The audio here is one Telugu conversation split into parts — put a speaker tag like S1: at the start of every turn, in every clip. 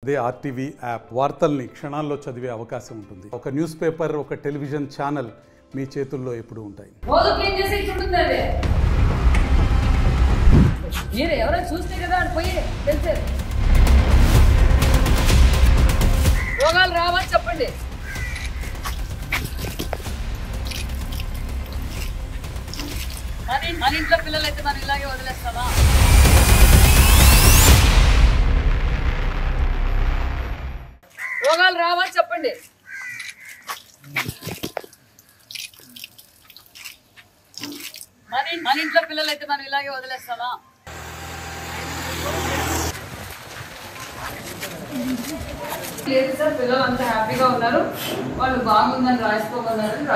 S1: అదే ఆర్టీవీ యాప్ వార్తల్ని క్షణాల్లో చదివే అవకాశం ఉంటుంది. ఒక న్యూస్ పేపర్, ఒక టెలివిజన్ ఛానల్ మీ చేతుల్లో ఎప్పుడూ ఉంటాయి.
S2: రోజు క్లీన్ చేసి ఇట్లుంటుంది అది. మీరు ఎవరైనా చూస్తే కదా అని పోయి తెలిసేది. రోగాలు రావని చెప్పండి. మన ఇంట్లో పిల్లలైతే మనం ఇలాగే వదిలేస్తామా? రోగాలు రావని చెప్పండి. మన ఇంట్లో పిల్లలైతే మనం ఇలాగే వదిలేస్తామా? లేదు సార్, పిల్లలు అంతా హ్యాపీగా ఉన్నారు, వాళ్ళు బాగుందని రాసుకోమన్నారని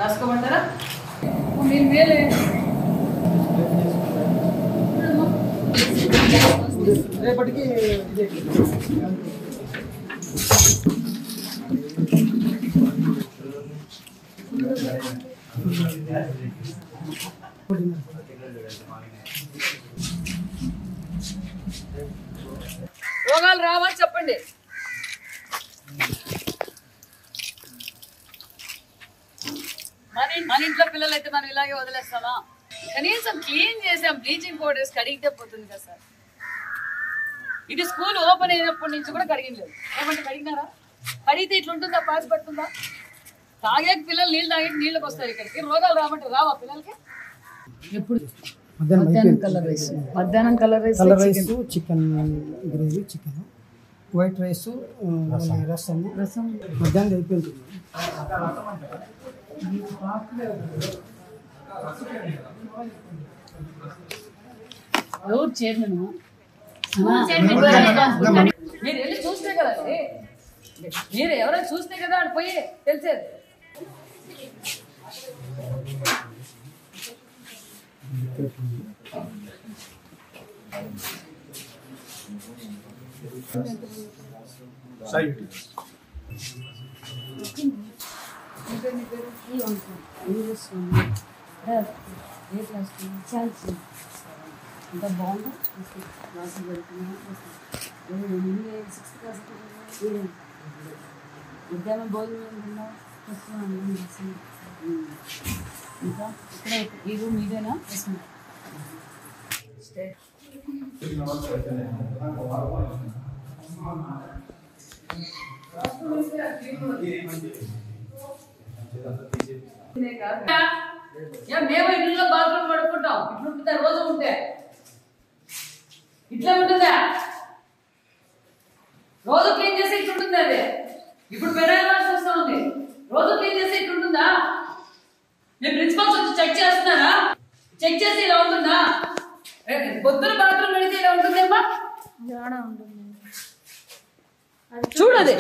S2: రాసుకోమంటారా? మీరు మేలే
S3: రేపటికి
S2: రోగాలు రావని చెప్పండి. మన ఇంట్లో పిల్లలైతే మనం ఇలాగే వదిలేస్తామా? కనీసం క్లీన్ చేసాం, బ్లీచింగ్ పౌడర్స్ కడిగితే పోతుంది కదా సార్. ఇది స్కూల్ ఓపెన్ అయినప్పటి నుంచి కూడా కడిగిలేదు. ఏమంటే కడిగినారా? కడిగితే ఇట్లుంటుందా? పాసి పడుతుందా? తాగాక పిల్లలు నీళ్ళు తాగి నీళ్ళకి వస్తారు. ఇక్కడికి రోగాలు రామంటే రావా పిల్లలకి? ఎప్పుడు మధ్యాహ్నం colour rice,
S3: chicken gravy, chicken white rice, రసం మధ్యాహ్నం అయిపోయింది.
S2: ఎవరు చైర్మన్? మీరు వెళ్ళి చూస్తే కదండి. మీరు ఎవరైనా చూస్తే కదా అని పోయి తెలిసేది.
S4: అంత బాగుందా? క్లాస్ మధ్యాహ్నం భోజనం తిన్నా ఇంకా ఇక్కడ ఈ రూమ్ ఇదేనా?
S2: మేము ఇంట్లో బాత్రూమ్ పడుకుంటాం. ఇట్లుంటుందా? రోజు ఉంటే ఇట్లా ఉంటుందా? రోజు క్లీన్ చేసి ఇట్లుంటుంది అది. ఇప్పుడు పెరాల్సి వస్తా ఉంది. రోజు క్లీన్ చేసి ఇట్లుంటుందా? నేను ప్రిన్సిపల్స్ వచ్చి చెక్ చేస్తున్నారా? చెక్ చేసి ఇలా ఉంటుందా? పొద్దున బాత్రూమ్ పెడితే ఇలా ఉంటుందేమ్మా? చూడదు.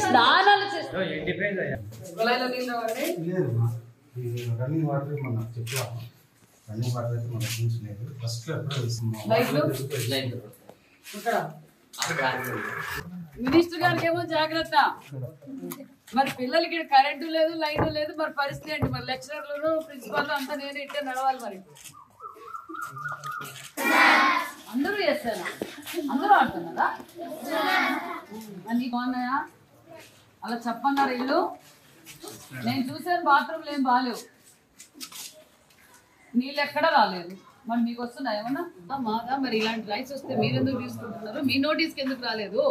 S2: స్నానాలు చేస్తాను.
S5: రన్నింగ్ వాటర్ మన చెప్పా రన్నింగ్ వాటర్ అయితే మన చూసలేదు. ఫస్ట్
S2: మినిస్టర్ గారికి ఏమో జాగ్రత్త. మరి పిల్లలకి కరెంటు లేదు, లైన్ లేదు, మరి పరిస్థితి ఏంటి? మరి లెక్చరర్లు, ప్రిన్సిపాల్ అంతా నేను ఇట్టే నడవాలి. మరి అందరూ చేస్తారా? అందరూ ఆడుతున్నారా? అన్నీ బాగున్నాయా? అలా చెప్పన్నారు ఇల్లు. నేను చూసాను, బాత్రూమ్లు ఏం బాగాలేవు, నీళ్ళు ఎక్కడా రాలేదు. మరి మీకు వస్తున్నాయి ఏమన్నా? మాదా? మరి ఇలాంటి రైట్స్ వస్తే మీరెందుకు తీసుకుంటున్నారు? మీ నోటీస్కి ఎందుకు రాలేదు?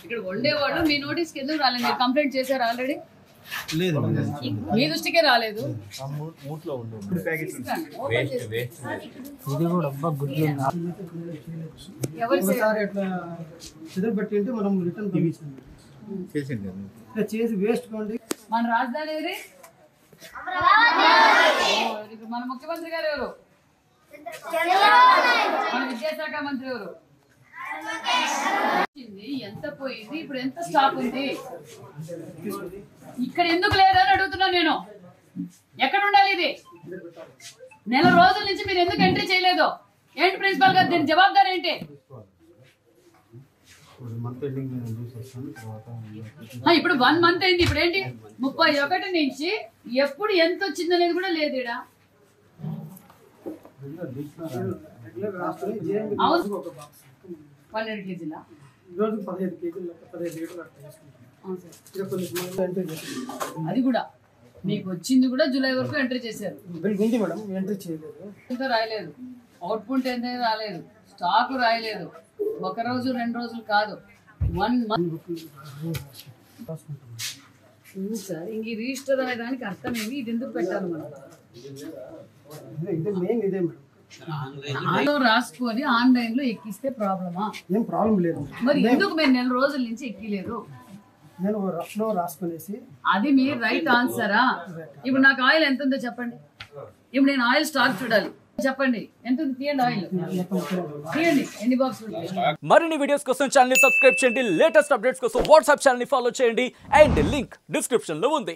S2: ఇక్కడ వండేవాళ్ళు మీ నోటీస్కి ఎందుకు రాలేదు? మీరు కంప్లైంట్ చేశారు ఆల్రెడీ? మీ దృష్టికే రాలేదు.
S3: పెట్టి మనం రిటర్న్ చేసి వేస్ట్ కొండి.
S2: మన రాజధాని ఏది? మన ముఖ్యమంత్రి గారు ఎవరు? మన విద్యాశాఖ మంత్రి ఎవరు? ఎంత పోయింది? ఇప్పుడు ఎంత స్టాక్ ఉంది? ఇక్కడ ఎందుకు లేదని అడుగుతున్నా నేను. ఎక్కడ ఉండాలి ఇది? నెల రోజుల నుంచి మీరు ఎందుకు ఎంట్రీ చేయలేదు? ఏంటి ప్రిన్సిపాల్ గారు దీని జవాబుదారి ఏంటి? ఇప్పుడు 1 మంత్ అయింది. ఇప్పుడు ఏంటి 31 నుంచి ఎప్పుడు ఎంత వచ్చింది అనేది కూడా లేదు. ఇక్కడ 12 కేజీలా
S3: రోజు 15 కేజీలు 15 లీటర్లు అట్లా చేసుకుంటాం.
S2: అవును సార్.
S3: ఇక కొన్ని సినిమాలు ఎంట్రీ చేస్తాం.
S2: అది కూడా మీకు వచ్చింది కూడా జూలై వరకు ఎంట్రీ చేశారు.
S3: బిల్ ఉంది మేడం, ఎంట్రీ చేయలేదు.
S2: ఇంకా రాయలేదు, అవుట్పుట్ ఎంత రాలేదు, స్టాక్ రాయలేదు. ఒక రోజు 2 రోజులు కాదు, 1 month. సార్ ఇంక ఈ రిజిస్టర్ అనే దానికి అర్థమేమి, ఇది ఎందుకు పెట్టాలి మనం?
S3: ఇదే మెయిన్ ఇదే మేడం.
S2: ఆన్లైన్లో రాసుకొని ఆన్లైన్లో ఎక్కిస్తే ప్రాబ్లమా?
S3: ఏం ప్రాబ్లం లేదు.
S2: మరి ఎందుకు మీరు 4 రోజుల నుంచి ఎక్కిలేదు?
S3: నేను రఫ్లో రాసుకునేసి
S2: అది మీ రైట్ ఆన్సరా? ఇప్పుడు నాకు ఆయిల్ ఎంత ఉందో చెప్పండి. ఇప్పుడు నేను ఆయిల్ స్టాక్ చూడాలి, చెప్పండి ఎంత ఉంది, తీయండి ఆయిల్ తీయండి, ఎన్ని బాక్స్.
S6: మరిన్ని వీడియోస్ కోసం ఛానల్ ని సబ్స్క్రైబ్ చేయండి, లేటెస్ట్ అప్డేట్స్ కోసం వాట్సాప్ ఛానల్ ని ఫాలో చేయండి, అండ్ లింక్ డిస్క్రిప్షన్ లో ఉంది.